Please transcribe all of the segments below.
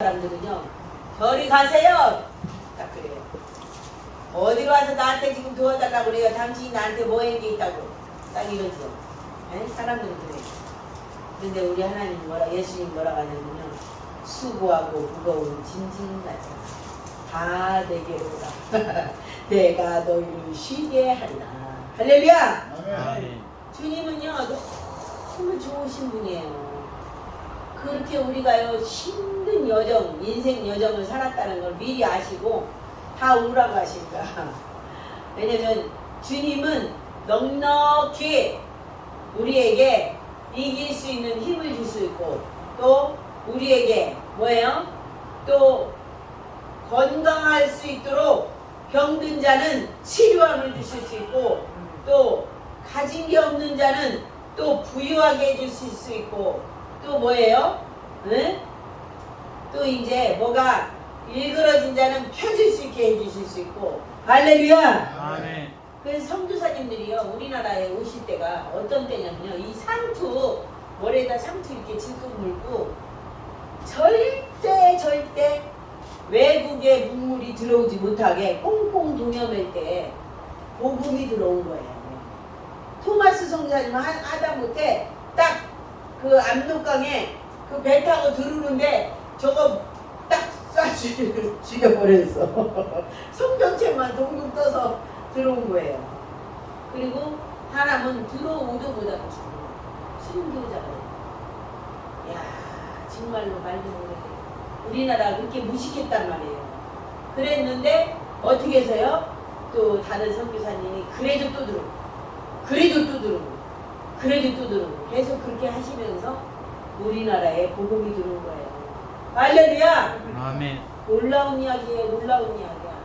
사람들은요, 저리 가세요. 딱 그래요. 어디로 와서 나한테 지금 도와달라고 그래요. 당신이 나한테 뭐 한 게 있다고. 딱 이러죠. 사람들은 그래요. 근데 우리 하나님 예수님 뭐라고 하냐면요, 수고하고 무거운 짐진 자들아 다 내게로 오라. 내가 너희를 쉬게 하리라. 할렐루야. 아멘. 주님은요 너무 좋으신 분이에요. 그렇게 우리가요 힘든 여정, 인생 여정을 살았다는 걸 미리 아시고 다 오라고 하실까. 왜냐면 주님은 넉넉히 우리에게 이길 수 있는 힘을 줄 수 있고, 또 우리에게 뭐예요? 또 건강할 수 있도록 병든 자는 치료함을 주실 수 있고, 또 가진 게 없는 자는 또 부유하게 해주실 수 있고, 또 뭐예요? 응? 또 이제 뭐가 일그러진 자는 펴질 수 있게 해주실 수 있고. 할렐루야. 아멘. 그래서 선교사님들이요 우리나라에 오실 때가 어떤 때냐면요, 이 상투 머리에다 상투 이렇게 질끈 물고 절대 외국의 문물이 들어오지 못하게 꽁꽁 동여맬 때 복음이 들어온 거예요. 토마스 선교사님은 하다못해 딱 그 압록강에 그 배 타고 들어오는데 저거 딱 쏴 죽여버렸어. 성경책만 동동 떠서 들어온 거예요. 그리고 사람은 들어오도 못하고 순교자가 돼요. 야, 정말로 말도 못해. 우리나라 그렇게 무식했단 말이에요. 그랬는데 어떻게 해서요? 또 다른 선교사님이 그래도 또 들어오고, 그래도 또 들어오고, 그래도 또 들어오고, 계속 그렇게 하시면서 우리나라에 복음이 들어온 거예요. 할렐루야. 아멘. 놀라운 이야기예요. 놀라운 이야기야.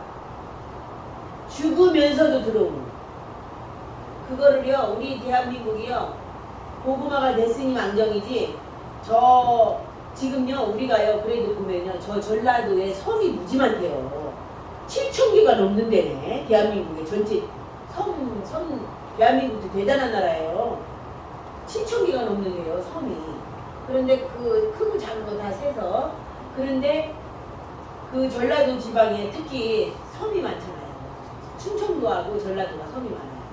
죽으면서도 들어오는 거예요. 그거를요 우리 대한민국이요 복음화가 됐으니 망정이지, 지금요 우리가요 그래도 보면요 저 전라도에 섬이 무지 많대요. 7,000개가 넘는 데네. 대한민국의 전체 섬 대한민국도 대단한 나라예요. 7,000개가 넘는 데요 섬이. 그런데 그 크고 작은 거 다 세서, 그런데 그 전라도 지방에 특히 섬이 많잖아요. 충청도하고 전라도가 섬이 많아요.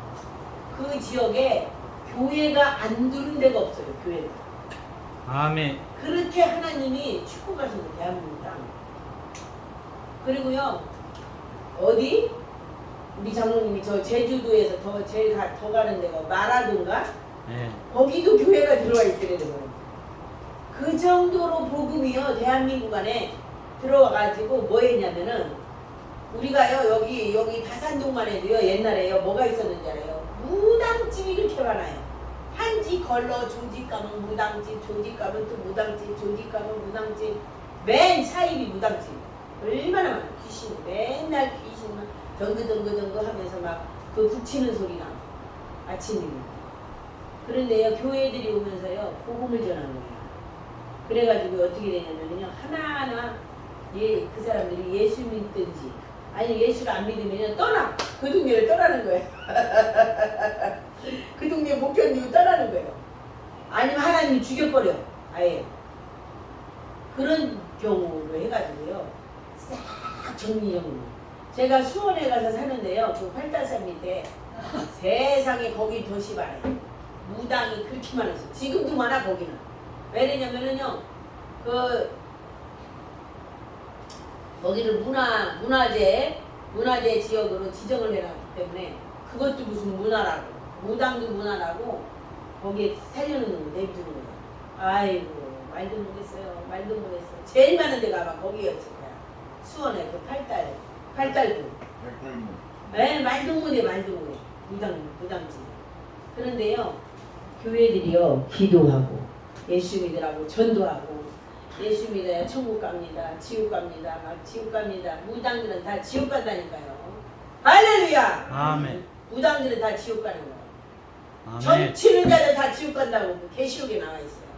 그 지역에 교회가 안 두는 데가 없어요. 교회가. 아멘. 그렇게 하나님이 축복하신 거예요. 대한민국 땅. 그리고요 어디? 우리 장로님이 저 제주도에서 제일 더 가는 데가 마라도인가? 네. 거기도 교회가 들어와 있더래요. 그 정도로 복음이요 대한민국 안에 들어와가지고 뭐 했냐면은, 우리가요 여기 다산동만 해도요 옛날에요 뭐가 있었는지 알아요? 무당집이 그렇게 많아요. 한지 걸러 조직 가면 무당집, 조직 가면 또 무당집, 조직 가면 무당집, 맨 사입이 무당집. 얼마나 많아. 귀신 맨날 귀신만 덩그덩그 하면서 막 그 붙이는 소리 나 아침이면. 그런데요 교회들이 오면서요 복음을 전하는 거예요. 그래가지고 어떻게 되냐면요 하나하나 그 사람들이 예수 믿든지 아니 예수를 안 믿으면 떠나. 그 동네를 떠나는 거예요. 그 동네 못 견디고 떠나는 거예요. 아니면 하나님이 죽여버려 아예. 그런 경우로 해가지고요 싹 정리. 제가 수원에 가서 사는데요 그 팔달산 밑에 세상에 거기 더 심하네. 무당이 그렇게 많았어요. 지금도 많아 거기는. 왜냐면은요 거기를 문화재 지역으로 지정을 해놨기 때문에 그것도 무슨 문화라고, 무당도 문화라고 거기에 살려놓는 거 내비두는 거예요. 아이고 말도 못했어요. 제일 많은 데가 아마 거기였을 거야. 수원에 그 팔달도. 네, 말도 못해. 무당집. 그런데요 교회들이요 기도하고 예수 믿으라고 전도하고, 예수 믿어야 천국 갑니다. 지옥 갑니다. 무당들은 다 지옥 간다니까요. 할렐루야. 아멘. 무당들은 다 지옥 가는 거예요. 아멘. 점치는 자들 다 지옥 간다고 계시록에 나와 있어요.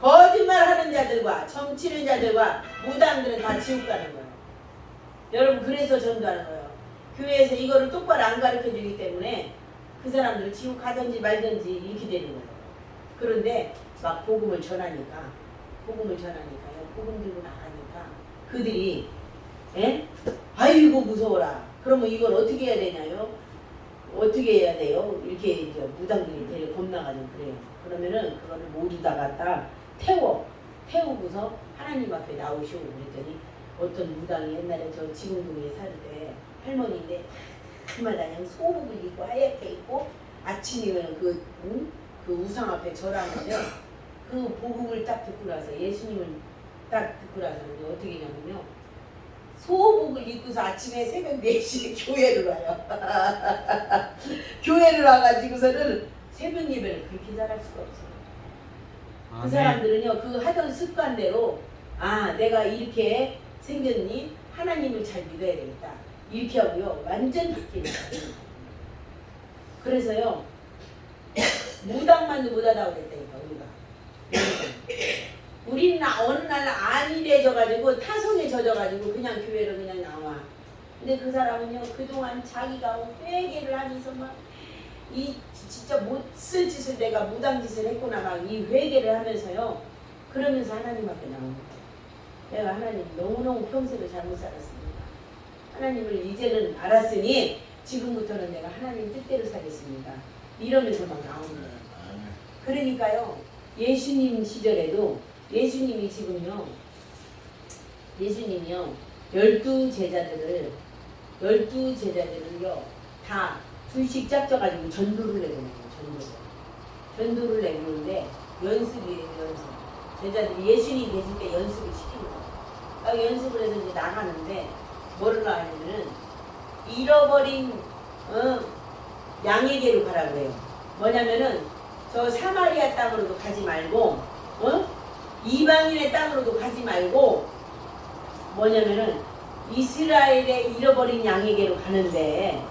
거짓말하는 자들과 점치는 자들과 무당들은 다 지옥 가는 거예요. 여러분 그래서 전도하는 거예요. 교회에서 이거를 똑바로 안 가르쳐주기 때문에 그 사람들은 지옥 가든지 말든지 이렇게 되는 거예요. 그런데 막 복음을 전하니까요. 복음 들고 나가니까 그들이 예? 아이고 무서워라. 그러면 이걸 어떻게 해야 되냐요? 어떻게 해야 돼요? 이렇게 이제 무당들이 되게 겁나가지고 그래요. 그러면은 그거를 모두 다 갖다 태우고서 하나님 앞에 나오시고 그랬더니 어떤 무당이 옛날에 저 지금동에 살 때 할머니인데 그마다냥 소복을 입고 하얗게 입고 아침이면 그 우상 앞에 절하는데 그 복음을 딱 듣고 나서 예수님을 딱 듣고 나서 어떻게 했냐면요. 소복을 입고서 아침에 새벽 4시에 교회를 와요. 교회를 와가지고서는 새벽 예배를 그렇게 잘할 수가 없어요. 그 사람들은요, 그 하던 습관대로, 아, 내가 이렇게 생겼니? 하나님을 잘 믿어야 되겠다. 이렇게 하고요, 완전 바뀌는 거예요. 그래서요, 무당만도 못하다고 그랬다니까, 우리가. 우리는 어느 날 안일해져가지고 타성에 젖어가지고 그냥 교회로 그냥 나와. 근데 그 사람은요, 그동안 자기가 회개를 하면서 막 이 진짜 못 쓸 짓을 내가 무당 짓을 했구나 막 이 회개를 하면서요, 그러면서 하나님 앞에 나옵니다. 내가 하나님 너무너무 평생을 잘못 살았습니다. 하나님을 이제는 알았으니 지금부터는 내가 하나님 뜻대로 살겠습니다. 이러면서 막 나오는 거예요. 그러니까요, 예수님 시절에도 예수님이 지금요, 예수님이요, 12제자들을요, 다 둘씩 짝져가지고 전도를 내보내요, 전도를 내보는데, 연습이에요, 연습. 제자들이 예수님 계실 때 연습을 시키는 거예요. 연습을 해서 이제 나가는데, 뭐를 하냐면은, 잃어버린, 양에게로 가라 그래요. 뭐냐면은, 저 사마리아 땅으로도 가지 말고, 이방인의 땅으로도 가지 말고, 뭐냐면은 이스라엘의 잃어버린 양에게로 가는데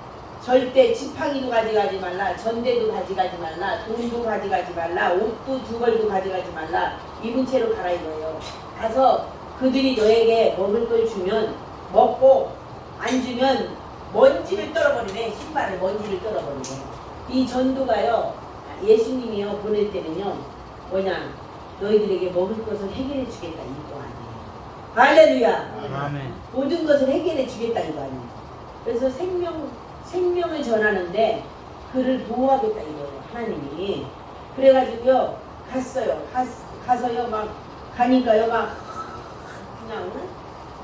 절대 지팡이도 가져가지 말라, 전대도 가져가지 말라, 돈도 가져가지 말라, 옷도 두 벌도 가져가지 말라, 입은 채로 가라 이거예요. 가서 그들이 너에게 먹을 걸 주면 먹고, 안 주면 먼지를 떨어버리네. 신발을 먼지를 떨어버리네. 이 전도가요, 예수님이요 보낼 때는요, 뭐냐, 너희들에게 먹을 것을 해결해 주겠다 이거 아니에요. 할렐루야. 아멘. 모든 것을 해결해 주겠다 이거 아니에요. 그래서 생명을 전하는데 그를 보호하겠다 이거예요, 하나님이. 그래가지고요, 갔어요. 가서요, 막 가니까요, 막 그냥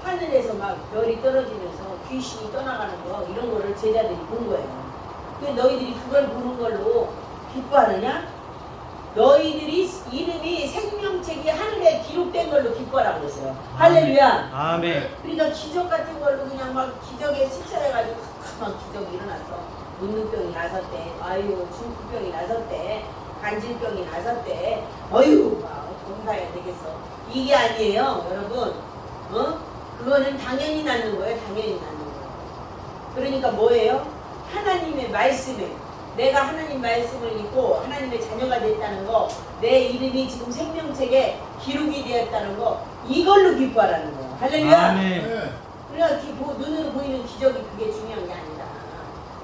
하늘에서 막 별이 떨어지면서 귀신이 떠나가는 거, 이런 거를 제자들이 본 거예요. 근데 너희들이 그걸 보는 걸로 기뻐하느냐? 너희들이 이름이 생명책이 하늘에 기록된 걸로 기뻐하라고 그랬어요. 할렐루야. 아멘. 그러니까 기적 같은 걸로 그냥 막 기적에 휩싸여가지고 막 기적이 일어났어. 문둥병이 나섰대. 아유, 중풍병이 나섰대. 간질병이 나섰대. 어휴, 돈 가야 되겠어. 이게 아니에요, 여러분. 그거는 당연히 낫는 거예요. 당연히 낫는 거예요. 그러니까 뭐예요? 하나님의 말씀에, 내가 하나님 말씀을 읽고 하나님의 자녀가 됐다는 거, 내 이름이 지금 생명책에 기록이 되었다는 거, 이걸로 기뻐하라는 거예요. 할렐루야. 아멘. 그러니까 눈으로 보이는 기적이 그게 중요한 게 아니다.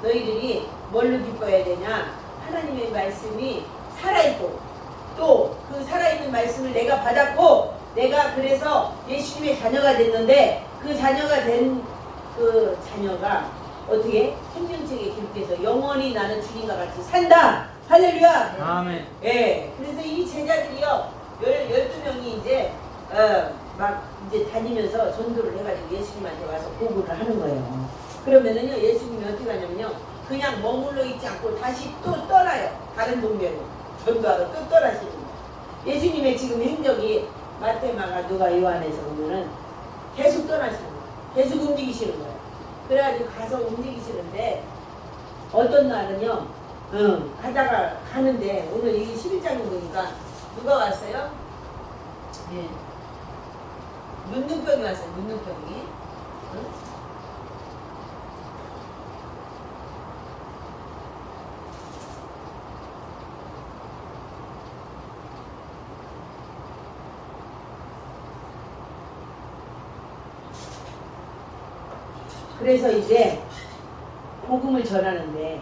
너희들이 뭘로 기뻐해야 되냐? 하나님의 말씀이 살아있고, 또 그 살아있는 말씀을 내가 받았고, 내가 그래서 예수님의 자녀가 됐는데, 그 자녀가 된 그 자녀가 어떻게? 생명책에 기록돼서 영원히 나는 주님과 같이 산다. 할렐루야. 아멘. 예. 그래서 이 제자들이요, 12명이 이제 막 이제 다니면서 전도를 해가지고 예수님한테 와서 보고를 하는 거예요. 그러면은요, 예수님이 어떻게 하냐면요, 그냥 머물러 있지 않고 다시 또 떠나요. 다른 동네로 전도하러 또 떠나시는 거예요. 예수님의 지금 행적이 마태, 마가, 누가, 요한에서 보면은 계속 떠나시는 거예요. 계속 움직이시는 거예요. 그래가지고 가서 움직이시는데, 어떤 날은요, 가다가 가는데, 오늘 이 11장에 보니까 누가 왔어요? 예. 문둥병이 왔어요, 문둥병이. 그래서 이제 복음을 전하는데,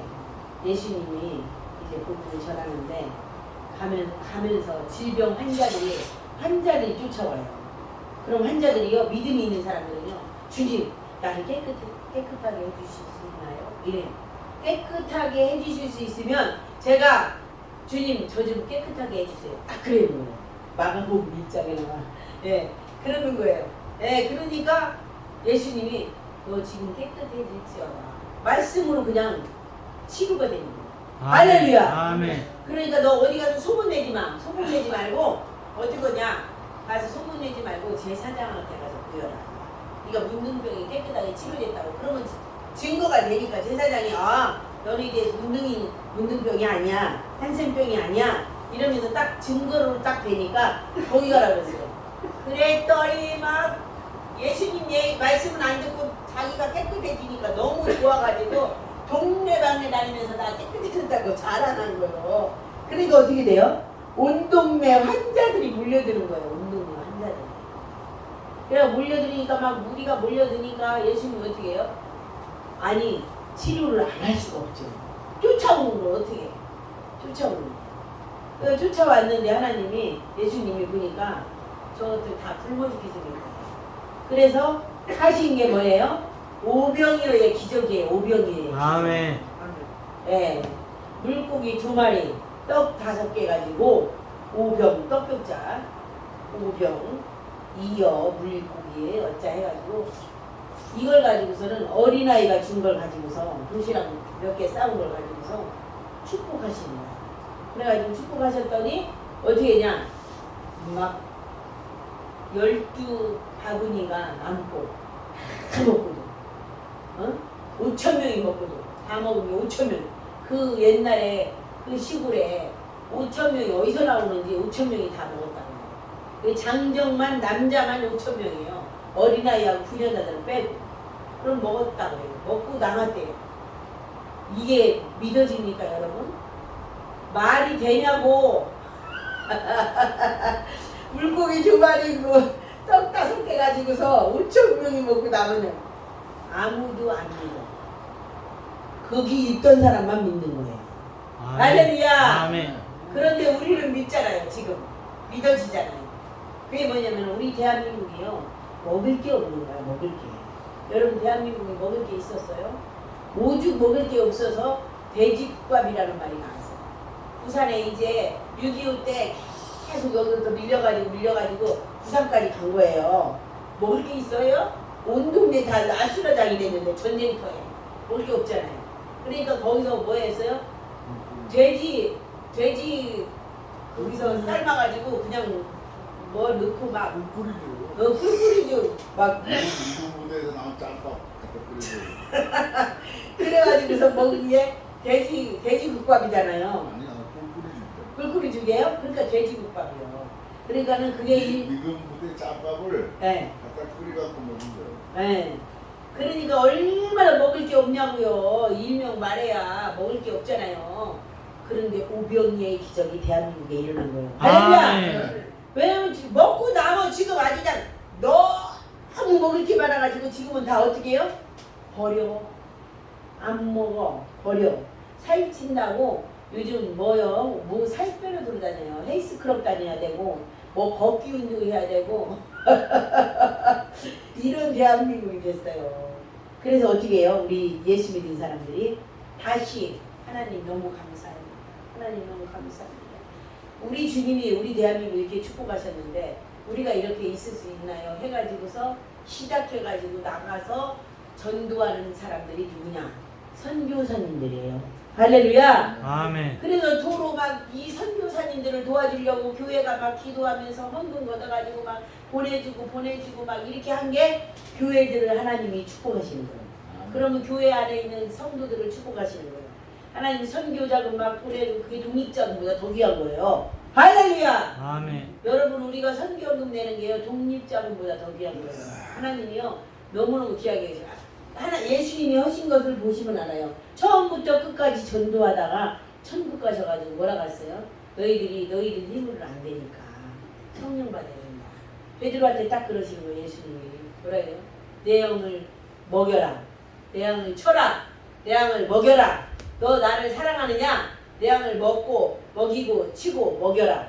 예수님이 이제 복음을 전하는데 가면서 질병 환자들이 쫓아와요. 그럼 환자들이요, 믿음이 있는 사람들은요, 주님, 나를 깨끗하게 해주실 수 있나요? 이래요. 깨끗하게 해주실 수 있으면 제가 주님 저 좀 깨끗하게 해주세요. 딱 그러는 거예요. 마가복음 1장에 나와. 예, 그러는 거예요. 예, 그러니까 예수님이 너 지금 깨끗해질지어다. 말씀으로 그냥 치료가 되는 거예요. 할렐루야. 아멘. 그러니까 너 어디 가서 소문내지 마. 소문내지 말고 어디 거냐? 가서 소문내지 말고 제사장한테 가서 보여라. 네가 문둥병이 깨끗하게 치료됐다고. 그러면 증거가 되니까 제사장이 너는 이제 문둥병이 아니야. 한센병이 아니야. 이러면서 딱 증거로 딱 되니까 거기 가라 그랬어요. 그랬더니 막 예수님 말씀은 안 듣고 자기가 깨끗해지니까 너무 좋아가지고 동네방네 다니면서 나 깨끗해졌다고 자랑하는 거예요. 그러니까 어떻게 돼요? 온 동네 환자들이 몰려드는 거예요. 온 동네 환자들이. 그래 몰려드니까 막 무리가 몰려드니까 예수님이 어떻게 해요? 아니 치료를 안 할 수가 없죠. 쫓아오는 걸 어떻게 해요? 쫓아오는 거. 쫓아왔는데 하나님이 예수님이 보니까 저것들 다 굶어 죽게 생겼어요. 그래서 하신 게 뭐예요? 오병이어의 기적이에요. 오병이에요. 아멘. 예, 물고기 2마리, 떡 5개 가지고 오병, 떡병자, 오병, 이어 물고기에 어짜 해가지고 이걸 가지고서는 어린아이가 준 걸 가지고서 도시락 몇 개 싸운 걸 가지고서 축복하시는 거예요. 그래가지고 축복하셨더니 어떻게 했냐? 막 12바구니가 남고 다 먹거든. 5,000명이 먹거든. 다 먹으면 5,000명. 그 옛날에 그 시골에 5,000명이 어디서 나오는지 5,000명이 다 먹었다고 해요. 그 장정만 남자만 5,000명이에요. 어린아이하고 부녀자들은 빼고. 그럼 먹었다고 해요. 먹고 남았대요. 이게 믿어집니까 여러분? 말이 되냐고. 물고기 2마리고 떡 5개 가지고서 5,000명이 먹고 남으면 아무도 안 믿어. 거기 있던 사람만 믿는 거예요. 할렐루야. 아멘. 그런데 우리는 믿잖아요. 지금 믿어지잖아요. 그게 뭐냐면 우리 대한민국이요, 먹을 게 없는 거야. 먹을 게. 여러분 대한민국에 먹을 게 있었어요? 오죽 먹을 게 없어서 돼지국밥이라는 말이 나왔어요. 부산에 이제 6.25 때 계속 여기부터 밀려가지고 부산까지 간 거예요. 먹을 게 있어요? 온 동네 다 아수라장이 됐는데 전쟁터에 먹을 게 없잖아요. 그러니까 거기서 뭐 했어요? 돼지 거기서 삶아가지고 그냥 뭐 넣고 막 꿀꿀이죠. 꿀꿀이죠. 막 이동 무대에서 나온 짬밥 갖다 끓이고. 그래가지고서 먹은 게 돼지국밥이잖아요. 아니야, 꿀꿀이죠. 꿀꿀이 주게요? 그러니까 돼지국밥이요. 그러니까는 그게 이동 무대 짬밥을 네. 갖다 끓여갖고 먹는 거예요. 네. 그러니까 얼마나 먹을 게 없냐고요. 일명 말해야 먹을 게 없잖아요. 그런데 오병이의 기적이 대한민국에 일어난 거예요. 할렐루야. 왜냐면 먹고 나면 지금 아주 그냥 너무 먹을 게 많아가지고 지금은 다 어떻게 해요? 버려. 안 먹어. 버려. 살찐다고 요즘 뭐요? 뭐 살 빼러 돌아다녀요. 헬스클럽 다녀야 되고 뭐 걷기 운동해야 되고 이런 대한민국이 됐어요. 그래서 어떻게 해요? 우리 예수 믿는 사람들이 다시 하나님 너무 감사합니다. 하나님 너무 감사합니다. 우리 주님이 우리 대한민국 이렇게 축복하셨는데 우리가 이렇게 있을 수 있나요? 해가지고서 시작해가지고 나가서 전도하는 사람들이 누구냐? 선교사님들이에요. 할렐루야. 아멘. 그래서 도로 막 이 선교사님들을 도와주려고 교회가 막 기도하면서 헌금 걷어가지고 막 보내주고 막 이렇게 한 게 교회들을 하나님이 축복하시는 거예요. 그러면 교회 안에 있는 성도들을 축복하시는 거예요. 하나님 선교자금 막 보내고 그게 독립자금보다 더 귀한 거예요. 할렐루야. 아멘. 여러분 우리가 선교금 내는 게요 독립자금보다 더 귀한 거예요. 하나님이요 너무너무 귀하게 해주세요. 예수님이 하신 것을 보시면 알아요. 처음부터 끝까지 전도하다가 천국 가셔가지고 뭐라고 했어요? 너희들 힘으로 안 되니까 성령 받아야 된다. 베드로한테 딱 그러시는 거예요. 예수님이 뭐라 해요? 내 영을 먹여라. 내 양을 쳐라. 내 양을 먹여라. 너 나를 사랑하느냐? 내 양을 먹고 먹이고 치고 먹여라.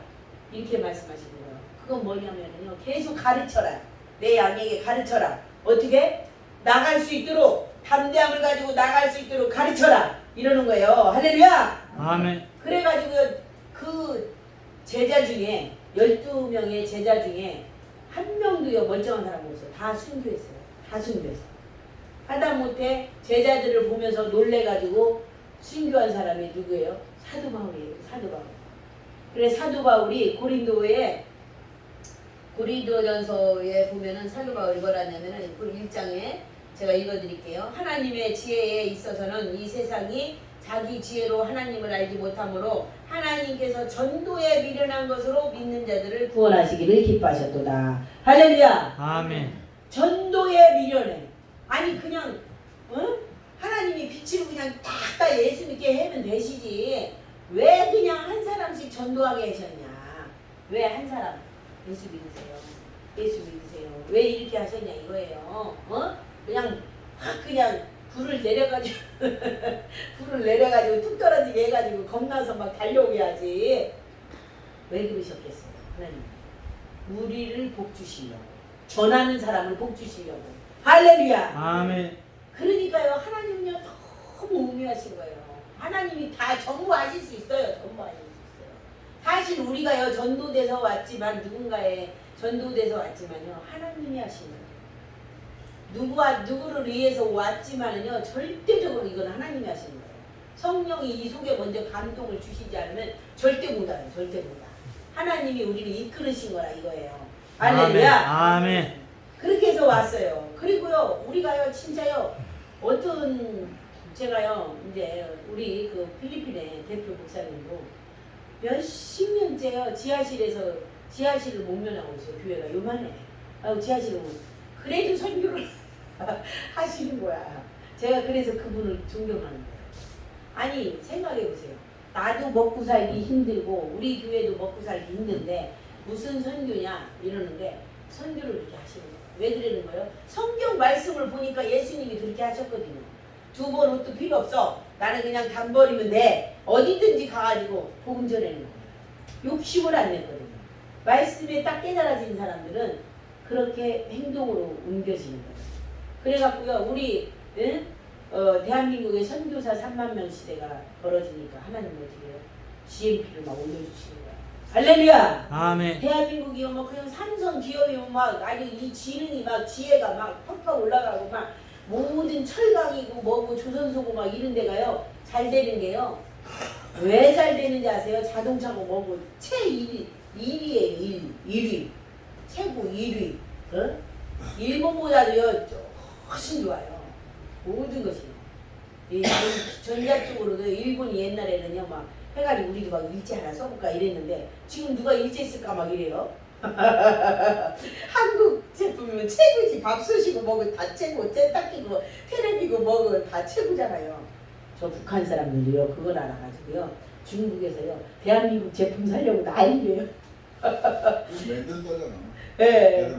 이렇게 말씀하시는 거예요. 그건 뭐냐면요. 계속 가르쳐라. 내 양에게 가르쳐라. 어떻게? 나갈 수 있도록 담대함을 가지고 나갈 수 있도록 가르쳐라. 이러는 거예요. 할렐루야. 아멘. 그래가지고 그 제자 중에 12명의 제자 중에 한 명도요 멀쩡한 사람 없어요. 다 순교했어요. 다 순교했어요. 하다못해 제자들을 보면서 놀래가지고 순교한 사람이 누구예요? 사도 바울이에요. 사도 바울. 그래 사도 바울이 고린도전서에 보면은 사도 바울이 뭐라 하냐면은 그 1장에 제가 읽어드릴게요. 하나님의 지혜에 있어서는 이 세상이 자기 지혜로 하나님을 알지 못하므로 하나님께서 전도에 미련한 것으로 믿는 자들을 구원하시기를 기뻐하셨도다. 할렐루야. 아멘. 전도에 미련해. 아니 그냥 하나님이 빛으로 그냥 딱 예수 믿게 하면 되시지. 왜 그냥 한 사람씩 전도하게 하셨냐. 왜 한 사람 예수 믿으세요. 예수 믿으세요. 왜 이렇게 하셨냐 이거예요. 그냥 확 그냥 불을 내려가지고 불을 내려가지고 툭 떨어지게 해가지고 겁나서 막 달려오게 하지. 왜 그러셨겠어요. 하나님 우리를 복 주시려고, 전하는 사람을 복 주시려고. 할렐루야. 아멘. 그러니까요 하나님은요 너무 우매하신 거예요. 하나님이 다 전부하실 수 있어요. 전부하실 수 있어요. 사실 우리가요 전도돼서 왔지만, 누군가의 전도돼서 왔지만요 하나님이 하신 거예요. 누구를 위해서 왔지만은요 절대적으로 이건 하나님이 하신 거예요. 성령이 이 속에 먼저 감동을 주시지 않으면 절대 못 알아요. 절대 못 알아요. 하나님이 우리를 이끌으신 거라 이거예요. 할렐루야. 아멘. 그렇게 해서 왔어요. 그리고요 우리가요 진짜요 제가요 이제 우리 그 필리핀의 대표 목사님도 몇십 년째요 지하실을 목면하고 있어요. 교회가 요만해. 지하실을 그래도 선교를 하시는 거야. 제가 그래서 그분을 존경하는 거예요. 아니 생각해 보세요. 나도 먹고 살기 힘들고 우리 교회도 먹고 살기 힘든데 무슨 선교냐 이러는데 선교를 이렇게 하시는 거예요. 왜 그러는 거예요? 성경 말씀을 보니까 예수님이 그렇게 하셨거든요. 2번 옷도 필요 없어. 나는 그냥 단 버리면 돼. 어디든지 가가지고 복음 전하는 거예요. 욕심을 안 냈거든요. 말씀에 딱 깨달아진 사람들은 그렇게 행동으로 옮겨지는 거예요. 그래갖고요 우리 대한민국의 선교사 3만 명 시대가 벌어지니까 하나님은 어떻게 해요? GMP를 막 올려주시는 거예요. 할렐루야. 아멘. 대한민국이요 뭐 그냥 삼성 기업이면 막 아주 이 지능이 막 지혜가 막 팍팍 올라가고 막 모든 철강이고 뭐고 조선소고 막 이런 데가요 잘 되는 게요. 왜 잘 되는지 아세요? 자동차고 뭐고 최 1위에요. 1위. 최고 1위. 일본보다도요 훨씬 좋아요. 모든 것이. 이 전자 쪽으로도 일본이 옛날에는요 막 해가지고 우리도 막 일제 하나 써볼까 이랬는데 지금 누가 일제 쓸까 막 이래요. 한국 제품이면 최고지. 밥솥이고 뭐고 다 최고. 세탁기고 테레비고 뭐고 다 최고잖아요. 저 북한 사람들도요 그걸 알아가지고요 중국에서요 대한민국 제품 살려고 난리예요. 만든 거잖아. 네.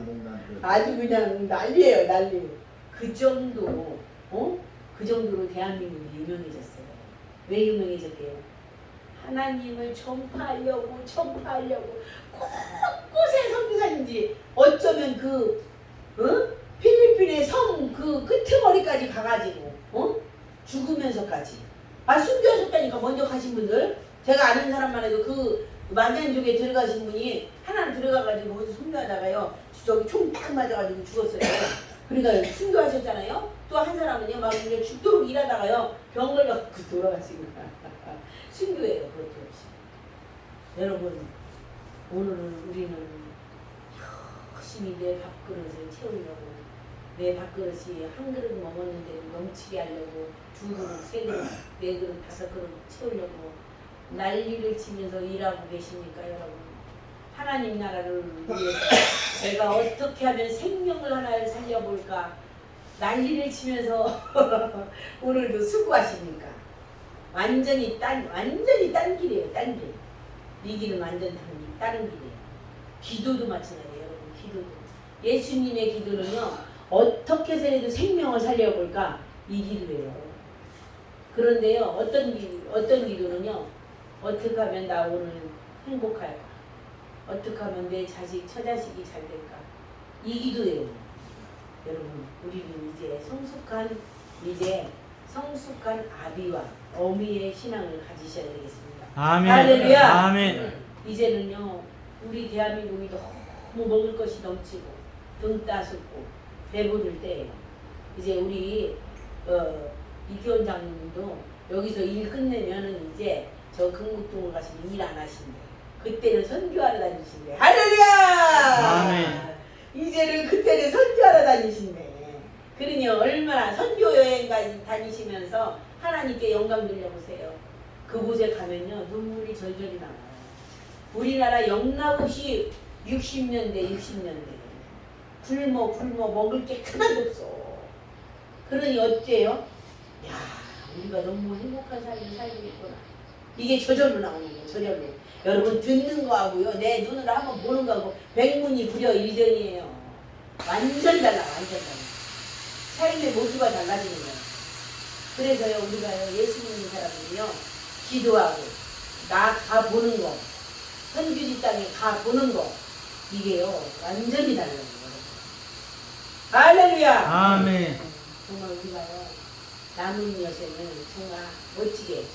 아주 그냥 난리예요 난리. 그 정도로 그 정도로 대한민국이 유명해졌어요. 왜 유명해졌대요? 하나님을 전파하려고 곳곳에 선교사님들이 어쩌면 필리핀의 섬 그 끄트머리까지 가가지고 죽으면서까지 순교하셨다니까. 먼저 가신 분들 제가 아는 사람만 해도 그 만년족에 들어가신 분이 하나 들어가가지고 거기서 선교하다가요 저기 총 딱 맞아가지고 죽었어요. 그러니까 순교하셨잖아요. 또 한 사람은요 막 이제 죽도록 일하다가요 병 걸려갖고 돌아가시고 순교예요. 그렇게 없이. 여러분 오늘은 우리는 열심히 내 밥그릇을 채우려고, 내 밥그릇이 한 그릇 먹었는데 넘치게 하려고 2그릇, 3그릇, 4그릇, 5그릇 채우려고 난리를 치면서 일하고 계십니까 여러분? 하나님 나라를 위해서 내가 어떻게 하면 생명을 하나를 살려볼까 난리를 치면서 오늘도 수고하십니까? 완전히 딴 길이에요. 딴 길. 이 길은 완전 다른 길이에요. 기도도 마찬가지예요. 여러분 기도도. 예수님의 기도는요 어떻게 해서라도 생명을 살려볼까 이 기도예요. 그런데요 어떤 기도는요 어떻게 하면 나 오늘 행복할까, 어떻게 하면 내 처자식이 잘 될까, 이 기도예요. 여러분, 우리는 이제 성숙한 아비와 어미의 신앙을 가지셔야 되겠습니다. 아멘. 할렐루야. 아멘. 이제는요, 우리 대한민국이 너무 먹을 것이 넘치고 등 따숩고 배부를 때예요. 이제 우리 이기원 장님도 여기서 일 끝내면은 이제 저 금국동을 가시면 일 안 하신대. 그때는 선교하러 다니신대. 할렐루야. 아멘. 이제는 그때는 선교하러 다니신대. 그러니 얼마나 선교 여행 다니시면서 하나님께 영광 돌려보세요. 그곳에 가면요 눈물이 절절히 나와요. 우리나라 영락없이 60년대 굶어 먹을 게 하나도 없어. 그러니 어때요? 야, 우리가 너무 행복한 삶을 살고 있구나. 이게 저절로 나오는 거예요. 저절로. 여러분 듣는 거하고요 내 눈으로 한번 보는 거하고 백문이 불여 일견이에요. 완전 달라. 삶의 모두가 달라지는 거예요. 그래서요 우리가요 예수 믿는 사람들이요 기도하고 나 가보는 거 선교지 땅에 가보는 거 이게요 완전히 달라요. 할렐루야. 아멘. 정말 우리가요 남은 여생을 정말 멋지게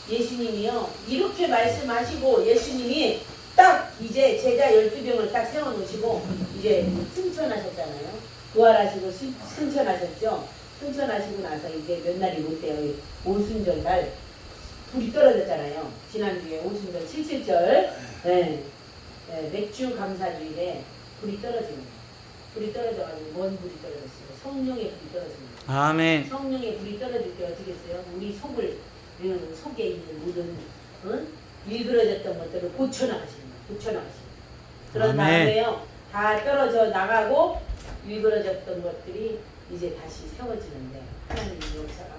예수님이요 이렇게 말씀하시고 예수님이 딱 이제 제자 12명을 딱 세워놓으시고 이제 승천하셨잖아요. 부활하시고 승천하셨죠. 승천하시고 나서 이제 몇 날이 못 돼요. 오순절 날 불이 떨어졌잖아요. 지난주에 오순절 77절 맥주 감사주일에 불이 떨어지는 거예요. 불이 떨어져가지고 뭔 불이 떨어졌어요? 성령의 불이 떨어집니다. 아멘. 성령의 불이 떨어질 때 어떻게 했어요? 우리 속에 있는 모든 일그러졌던 것들을 고쳐나가시는 거예요. 그런 아멘. 다음에요 다 떨어져 나가고 일그러졌던 것들이 이제 다시 세워지는데 하나님의 역사가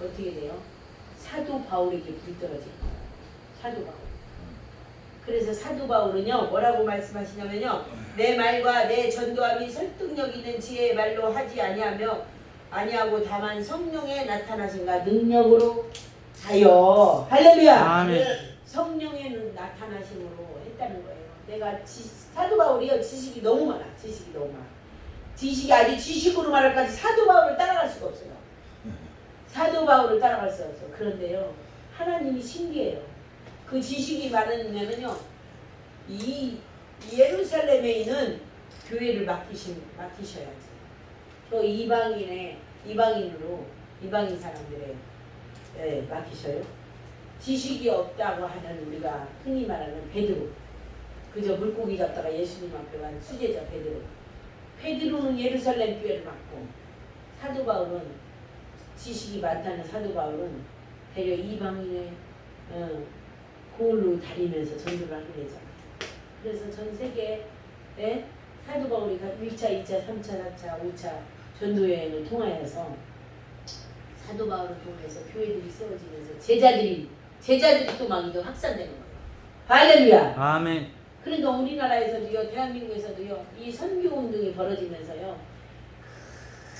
어떻게 돼요? 사도 바울에게 불이 떨어진 거예요. 사도 바울. 그래서 사도 바울은요 뭐라고 말씀하시냐면요 내 말과 내 전도함이 설득력 있는 지혜의 말로 하지 아니하고 다만 성령의 나타나신가 능력으로 하여 할렐루야. 아멘. 성령의 나타나심으로 했다는 거예요. 내가 사도 바울이요 지식이 너무 많아. 지식이 아주 지식으로 말할까지 사도 바울을 따라갈 수가 없어요. 사도 바울을 따라갈 수 없어요. 그런데요 하나님이 신기해요. 그 지식이 많으면은요 이 예루살렘에 있는 교회를 맡기셔야지. 또 이방인 사람들의 맡기셔요. 지식이 없다고 하는 우리가 흔히 말하는 베드로. 그저 물고기 잡다가 예수님 앞에 간 수제자 베드로는 예루살렘 교회를 맡고 사도 바울은 지식이 많다는 사도 바울은 대려 이방인의 고을로 다니면서 전도를 하게 되잖아요. 그래서 전 세계에 사도 바울이 1차, 2차, 3차, 4차, 5차 전도여행을 통하여서 사도 바울을 통해서 교회들이 세워지면서 제자들이 또 막 이거 확산되는 거예요. 할렐루야. 아멘. 그러니까 우리나라에서도요, 대한민국에서도요, 이 선교 운동이 벌어지면서요,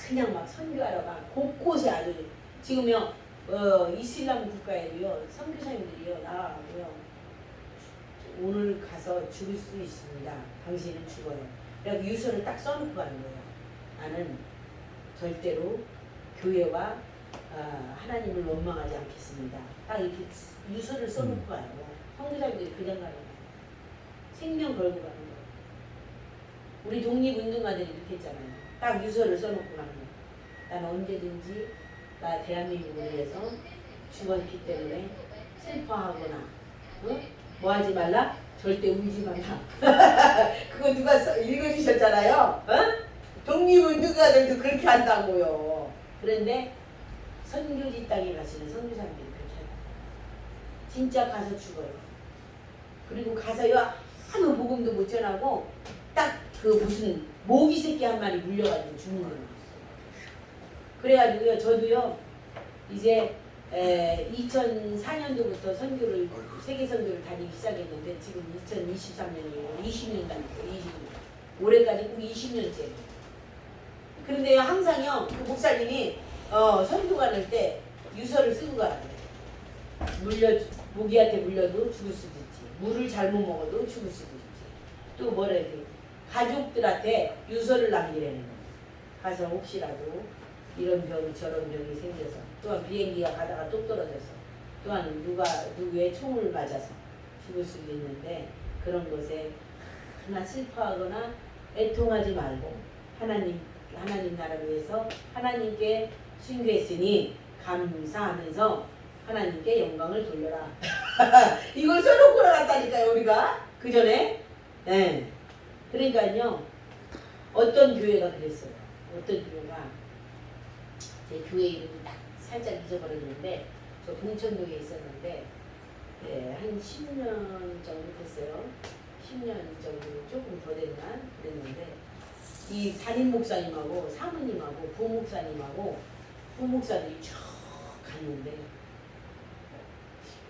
그냥 막 선교하러 막 곳곳에 아주 지금요, 이슬람 국가에도요, 선교사님들이요 나와가고요, 오늘 가서 죽을 수 있습니다. 당신은 죽어요. 그래서 유서를 딱 써놓고 가는 거예요. 나는 절대로 교회와 하나님을 원망하지 않겠습니다. 딱 이렇게 유서를 써놓고 가요. 선교사님들이 그냥 가는 거예요. 생명 걸고 가는 거예요. 우리 독립운동가들이 이렇게 했잖아요. 딱 유서를 써놓고 가는 거예요. 나는 언제든지 나 대한민국을 위해서 죽었기 때문에 슬퍼하거나 뭐 하지 말라? 절대 울지 마라. 그거 누가 읽어주셨잖아요. 독립운동가들도 그렇게 한다고요. 그런데 선교지 땅에 가시는 선교사님들이 그렇게 한다. 진짜 가서 죽어요. 그리고 가서요 아무 복음도 못 전하고 딱 그 무슨 모기 새끼 한 마리 물려가지고 죽는 거예요. 그래가지고요 저도요 이제 2004년도부터 선교를 세계 선교를 다니기 시작했는데 지금 2023년이에요. 20년 다녔어요. 20년. 올해까지 꼭 20년째. 그런데요 항상요 그 목사님이 선교 가는 때 유서를 쓰고 가야 돼. 모기한테 물려도 죽을 수도 있지. 물을 잘못 먹어도 죽을 수도 있지. 또 뭐라 해야 돼. 가족들한테 유서를 남기라는 거예요. 가서 혹시라도 이런 병 저런 병이 생겨서 또한 비행기가 가다가 똑 떨어져서 또한 누구의 총을 맞아서 죽을 수도 있는데 그런 것에 하나 슬퍼하거나 애통하지 말고 하나님 나라를 위해서 하나님께 순교했으니 감사하면서 하나님께 영광을 돌려라. 이걸 써놓고 나갔다니까요 우리가 그 전에. 네. 그러니까요 어떤 교회가 그랬어요. 어떤 교회가 제 교회 이름이 딱 살짝 잊어버렸는데 저 봉천동에 있었는데 한 10년 정도 됐어요. 10년 정도 조금 더 됐나 그랬는데 이 담임 목사님하고 사모님하고 부목사님하고 부목사님이 쭉 갔는데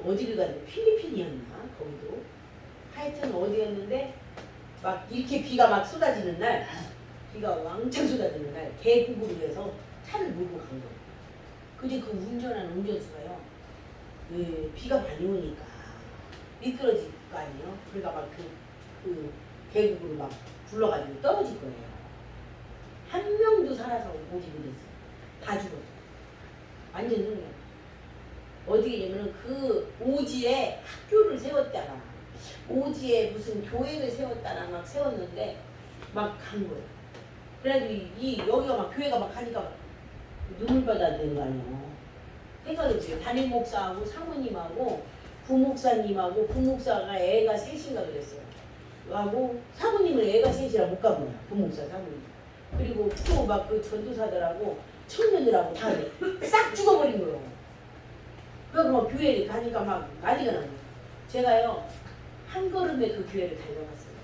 어디를 갔는데 필리핀이었나 거기도 하여튼 어디였는데 막 이렇게 비가 막 쏟아지는 날 비가 왕창 쏟아지는 날 계곡으로 해서 차를 몰고 간 거예요. 근데 그 운전하는 운전수가요 비가 많이 오니까 미끄러질 거 아니에요. 그러니까 막 그 계곡으로 막 굴러가지고 떨어질 거예요. 한 명도 살아서 오지 못했어요. 다 죽었어요. 완전 흥명. 어디냐면은 그 오지에 학교를 세웠다나 오지에 무슨 교회를 세웠다나 막 세웠는데 막 간 거예요. 그래가지고 여기가 막 교회가 막 가니까 막 눈물바다 되는 거 아니에요. 생각해보세요. 담임 목사하고 사모님하고 부목사님하고 부목사가 애가 셋인가 그랬어요. 하고 사모님은 애가 셋이라 못 간 거야. 부목사 사모님. 그리고 또 막 그 전도사들하고 청년들하고 다 싹 죽어버린 거예요. 그래서 막 교회에 가니까 막 난리가 난 거예요. 제가요 한 걸음에 그 교회를 달려갔어요.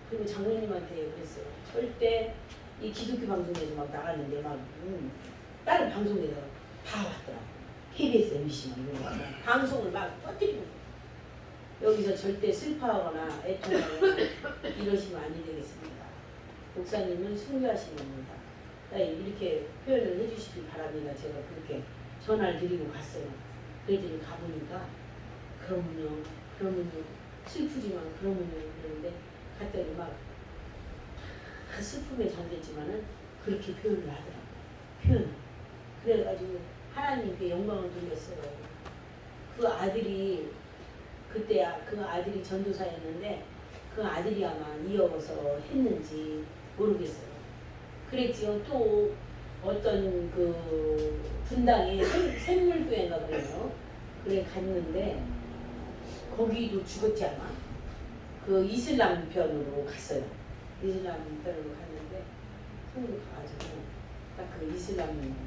그리고 장로님한테 그랬어요. 절대 이 기독교 방송에서 막 나갔는데 막 다른 방송에서 다 왔더라고. KBS, MBC 막 이런 거 방송을 막 터뜨리고 여기서 절대 슬퍼하거나 애통하거나 이러시면 아니 되겠습니다. 목사님은 순교하신 겁니다. 이렇게 표현을 해주시기 바랍니다. 제가 그렇게 전화를 드리고 갔어요. 그랬더니 가보니까 그러면요 슬프지만 그러면요 그러는데 갔더니 막 슬픔에 잠겼지만은 그렇게 표현을 하더라고요. 표현. 그래가지고 하나님께 영광을 돌렸어요. 그 아들이 그때 그 아들이 전도사였는데 그 아들이 아마 이어서 했는지 모르겠어요. 그랬지요. 또 어떤 그 분당에 샘물교회인가 그래요. 그래 갔는데 거기도 죽었지 않아? 그 이슬람 편으로 갔어요. 이슬람 편으로 갔는데 성도 가가지고 딱 그 이슬람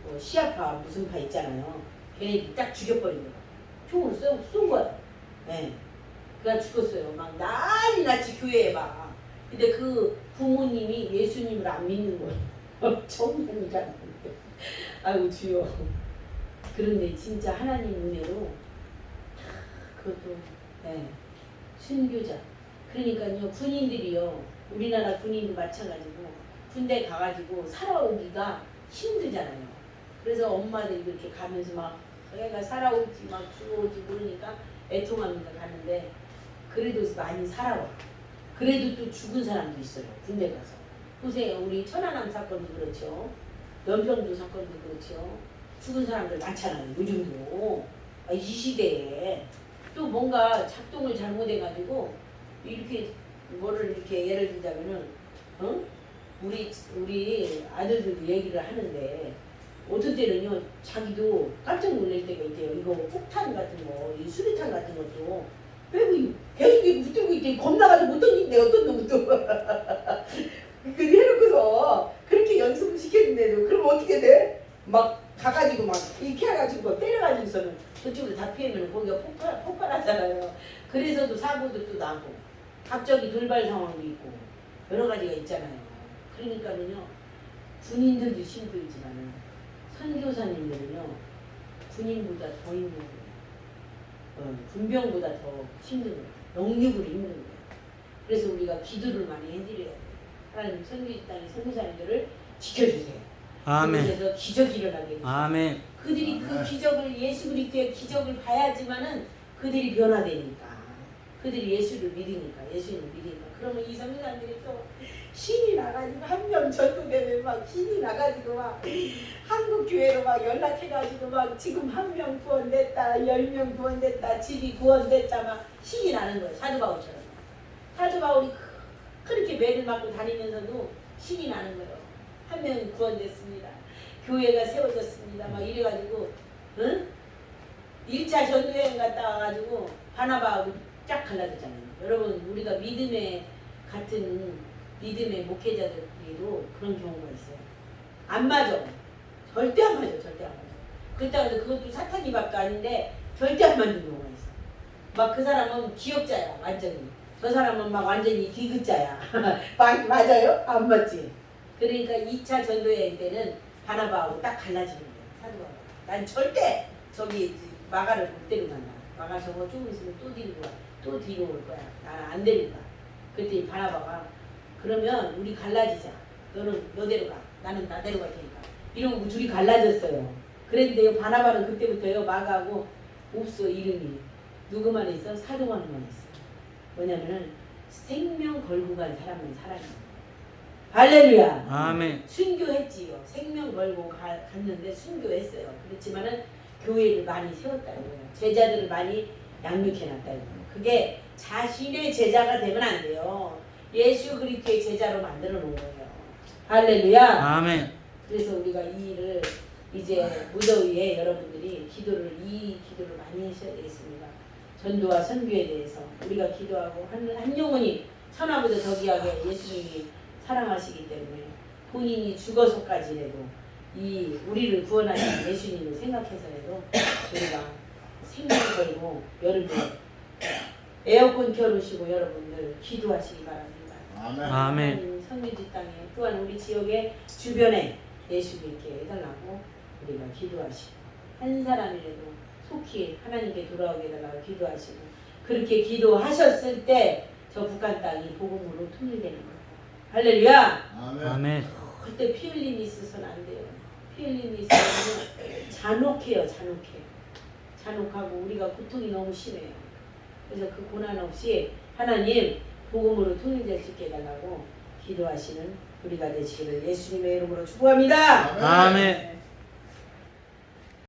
뭐 시아파 무슨 파 있잖아요. 걔네들이 딱 죽여버린 거야. 총으로 쏜 거야. 네. 그가 죽었어요. 막 난리 났지 교회에 막. 근데 그 부모님이 예수님을 안 믿는 거예요. 정말이잖아. 아이고 주여. 그런데 진짜 하나님 은혜로 그것도 네. 순교자. 그러니까요 군인들이요. 우리나라 군인도 마찬가지고 군대 가가지고 살아오기가 힘들잖아요. 그래서 엄마들이 이렇게 가면서 막 애가 살아올지 막 죽어올지 모르니까 애통하면서 가는데 그래도 많이 살아와. 그래도 또 죽은 사람도 있어요. 군대 가서. 보세요. 우리 천안함 사건도 그렇죠. 연평도 사건도 그렇죠. 죽은 사람들 많잖아요. 요즘도. 이 시대에 또 뭔가 작동을 잘못해가지고 이렇게 뭐를 이렇게 예를 들자면은 우리 아들들도 얘기를 하는데 어떤 때는요 자기도 깜짝 놀랄 때가 있대요. 이거 폭탄 같은 거, 이 수리탄 같은 것도 빼고 계속 이렇게 붙들고 있대. 겁나가지고 못 던진대 어떤 놈도. 그 해놓고서 그렇게 연습을 시켰는데도 그럼 어떻게 돼? 막 가가지고 막 이렇게 해가지고 때려가지고서는 그쪽으로 다 피하면 거기가 폭발하잖아요. 그래서도 사고도 또 나고 갑자기 돌발 상황도 있고 여러 가지가 있잖아요. 그러니까는요 군인들도 힘들지만은 선교사님들은요 군인보다 더 힘든 거예요. 군병보다 더 힘든 거예요. 영육으로 힘든 거예요. 그래서 우리가 기도를 많이 해드려야 돼요. 하나님 선교지 땅의 선교사님들을 지켜주세요. 아멘. 그래서 기적이 일어나게 해주세요. 아멘. 그들이 그 기적을 예수 그리스도의 기적을 봐야지만은 그들이 변화되니까 그들이 예수를 믿으니까 예수님을 믿으니까 그러면 이 성사들이 또 신이 나가지고 한 명 전도되면 막 신이 나가지고 막 한국 교회로 막 연락해가지고 막 지금 한 명 구원됐다, 10명 구원됐다, 집이 구원됐다 막 신이 나는 거예요. 사도 바울처럼. 사도 바울이 그렇게 매를 맞고 다니면서도 신이 나는 거예요. 한 명 구원됐습니다. 교회가 세워졌습니다. 막 이래가지고 응? 1차 전도여행 갔다 와가지고 바나바하고 쫙 갈라졌잖아요. 여러분 우리가 믿음의 같은 믿음의 목회자들끼리도 그런 경우가 있어요. 안 맞아. 절대 안 맞아. 절대 안 맞아. 그렇다고 해서 그것도 사탄이 밖에 아닌데 절대 안 맞는 경우가 있어. 막 그 사람은 기억자야 완전히. 저 사람은 막 완전히 디귿자야. 맞아요? 안 맞지? 그러니까 2차 전도여행 때는 바나바하고 딱 갈라지는 거예요. 사도가. 난 절대 저기 마가를 못 데려간다. 마가 저거 조금 있으면 또 뒤로 와. 또 뒤로 올 거야. 나는 안 데려가. 그때 바나바가 그러면 우리 갈라지자. 너는 너대로 가. 나는 나대로 갈 테니까. 이러고 둘이 갈라졌어요. 그랬는데요. 바나바는 그때부터요. 마가하고 없어 이름이. 누구만 있어? 사도관만 있어. 뭐냐면은 생명 걸고 간 사람은 살아있는 할렐루야. 아멘. 순교했지요. 생명 걸고 갔는데 순교했어요. 그렇지만은 교회를 많이 세웠다는 거예요. 제자들을 많이 양육해놨다는 거예요. 그게 자신의 제자가 되면 안 돼요. 예수 그리스도의 제자로 만들어 놓은 거예요. 할렐루야. 아멘. 그래서 우리가 이 일을 이제 무더위에 여러분들이 이 기도를 많이 하셔야 되겠습니다. 전도와 선교에 대해서 우리가 기도하고 한 영혼이 천하보다 더 귀하게 예수님이 사랑하시기 때문에 본인이 죽어서까지라도 이 우리를 구원하신 예수님을 생각해서라도 우리가 생명 걸고 여러분 에어컨 켜놓으시고 여러분들 기도하시기 바랍니다. 아멘. 아멘. 성민지 땅에 또한 우리 지역의 주변에 예수 믿게 해달라고 우리가 기도하시고 한 사람이라도 속히 하나님께 돌아오게 해달라고 기도하시고 그렇게 기도하셨을 때 저 북한 땅이 복음으로 통일되는 거예요. 할렐루야. 아멘. 아멘. 그때 피 흘림이 있어서는 안 돼요. 피 흘림이 있으면 잔혹해요. 잔혹하고 우리가 고통이 너무 심해요. 그래서 그 고난 없이 하나님 복음으로 통일될 수 있게 해달라고 기도하시는 우리가 되시기를 예수님의 이름으로 축복합니다. 아멘.